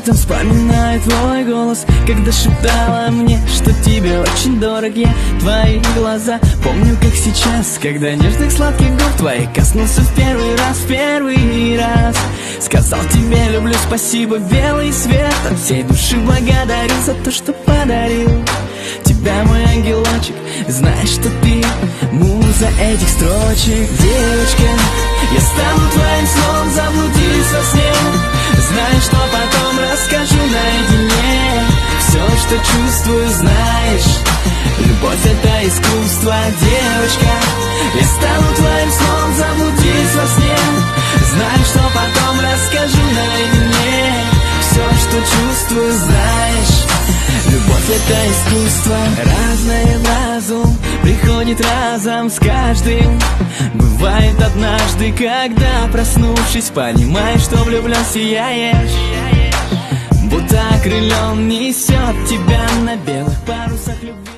трепетом вспоминаю твой голос, когда шептала мне, что тебе очень дорог я. Твои глаза помню как сейчас, когда нежных сладких губ твоих коснулся в первый раз. Сказал тебе люблю, спасибо, белый свет. От всей души благодарю за то, что подарил тебя, мой ангелочек. Знаешь, что ты муза этих строчек. Девочка, я стану твоим сном, заблудись во сне. Знаешь, что потом расскажу наедине. Все, что чувствую, знаешь, любовь — это искусство. Девочка, я стану твоим сном, заблудись во сне. Знаешь, что потом расскажу наедине. Все, что чувствую, знаешь, любовь — это искусство. Разное в разум приходит разом с каждым. Бывает однажды, когда, проснувшись, понимаешь, что влюблен, сияешь, будто окрылен, несет тебя на белых парусах любви.